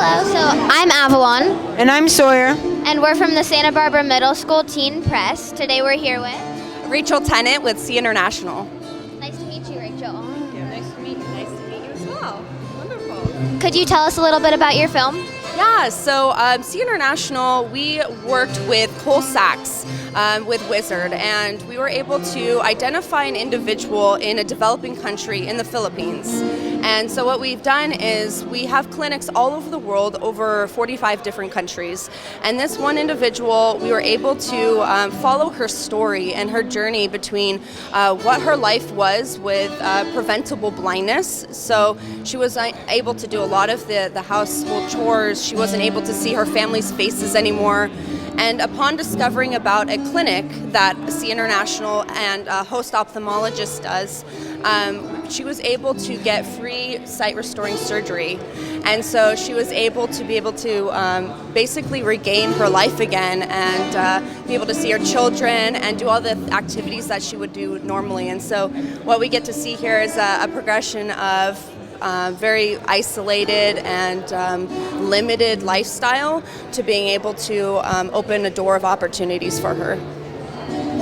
Hello, so I'm Avalon, And I'm Sawyer. and we're from the Santa Barbara Middle School Teen Press. Today we're here with... Rachel Tennant with C International. Nice to meet you, Rachel. Nice to meet you. Nice to meet you as well. Wonderful. Could you tell us a little bit about your film? Yeah, so C International, we worked with Cole Sachs with Wizard, and we were able to identify an individual in a developing country in the Philippines. And so what we've done is we have clinics all over the world, over 45 different countries. And this one individual, we were able to follow her story and her journey between what her life was with preventable blindness. So she was able to do a lot of the household chores. She wasn't able to see her family's faces anymore. And upon discovering about a clinic that C International and Host Ophthalmologist does, she was able to get free sight restoring surgery. And so she was able to basically regain her life again and be able to see her children and do all the activities that she would do normally. And so what we get to see here is a progression of very isolated and limited lifestyle to being able to open a door of opportunities for her.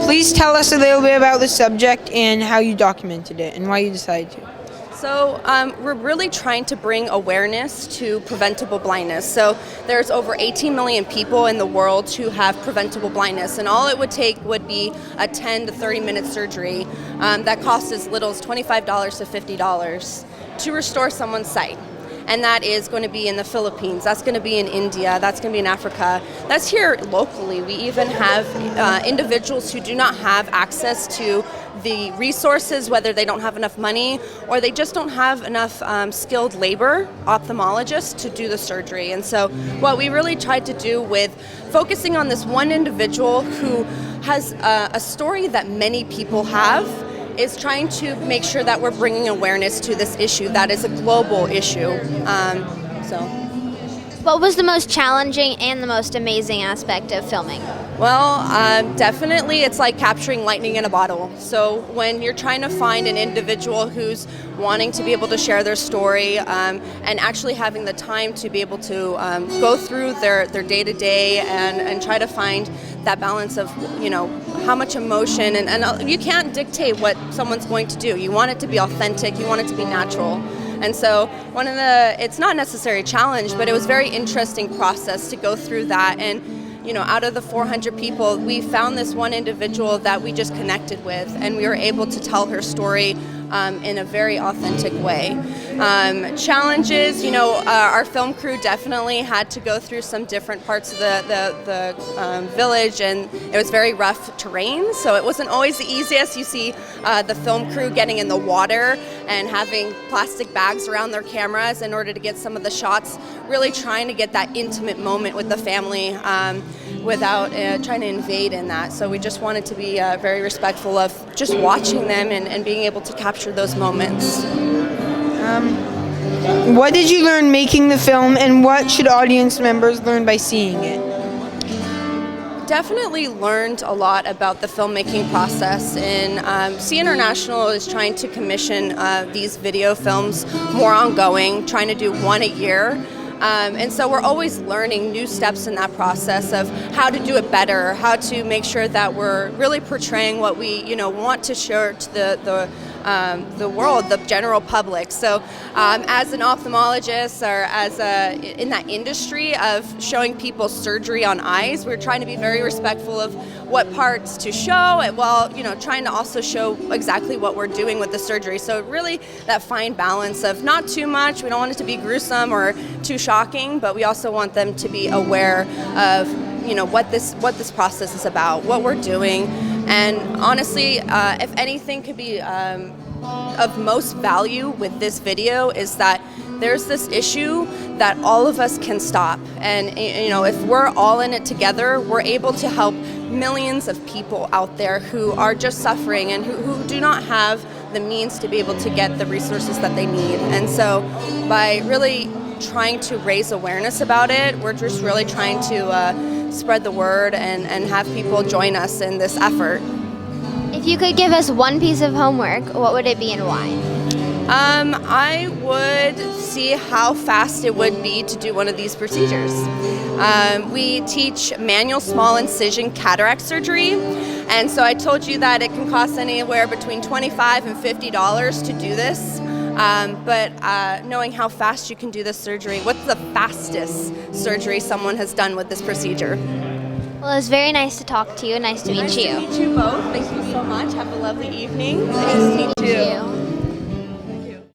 Please tell us a little bit about the subject and how you documented it and why you decided to. So we're really trying to bring awareness to preventable blindness. So there's over 18 million people in the world who have preventable blindness, and all it would take would be a 10 to 30 minute surgery that costs as little as $25 to $50 to restore someone's sight. And that is going to be in the Philippines, that's going to be in India, that's going to be in Africa, that's here locally. We even have individuals who do not have access to the resources, whether they don't have enough money or they just don't have enough skilled labor, ophthalmologists, to do the surgery. And so what we really tried to do with focusing on this one individual who has a story that many people have is trying to make sure that we're bringing awareness to this issue that is a global issue. What was the most challenging and the most amazing aspect of filming? Well, definitely it's like capturing lightning in a bottle. So when you're trying to find an individual who's wanting to be able to share their story and actually having the time to be able to go through their day-to-day and try to find that balance of, how much emotion, and you can't dictate what someone's going to do. You want it to be authentic, you want it to be natural. And so it's not necessarily a challenge, but it was a very interesting process to go through that. And out of the 400 people, we found this one individual that we just connected with, and we were able to tell her story in a very authentic way. Challenges, our film crew definitely had to go through some different parts of the village, and it was very rough terrain, so it wasn't always the easiest. You see the film crew getting in the water and having plastic bags around their cameras in order to get some of the shots, really trying to get that intimate moment with the family without trying to invade in that. So we just wanted to be very respectful of just watching them and being able to capture those moments. What did you learn making the film, and what should audience members learn by seeing it? Definitely learned a lot about the filmmaking process, and C International is trying to commission these video films more ongoing, trying to do one a year. And so we're always learning new steps in that process of how to do it better, how to make sure that we're really portraying what we want to show to the world, the general public. So as an ophthalmologist or in that industry of showing people surgery on eyes, we're trying to be very respectful of what parts to show, and while trying to also show exactly what we're doing with the surgery. So really that fine balance of not too much, we don't want it to be gruesome or too shocking, but we also want them to be aware of what this process is about, what we're doing. And honestly, if anything could be of most value with this video is that there's this issue that all of us can stop. And if we're all in it together, we're able to help millions of people out there who are just suffering and who do not have the means to be able to get the resources that they need. And so by really trying to raise awareness about it, we're just really trying to spread the word and have people join us in this effort. If you could give us one piece of homework, what would it be and why? I would see how fast it would be to do one of these procedures. We teach manual small incision cataract surgery, and so I told you that it can cost anywhere between $25 and $50 to do this. But knowing how fast you can do this surgery, what's the fastest surgery someone has done with this procedure? Well, it was very nice to talk to you. Nice to meet you. Nice to meet you both. Thank you so much. Have a lovely evening. Nice to meet you.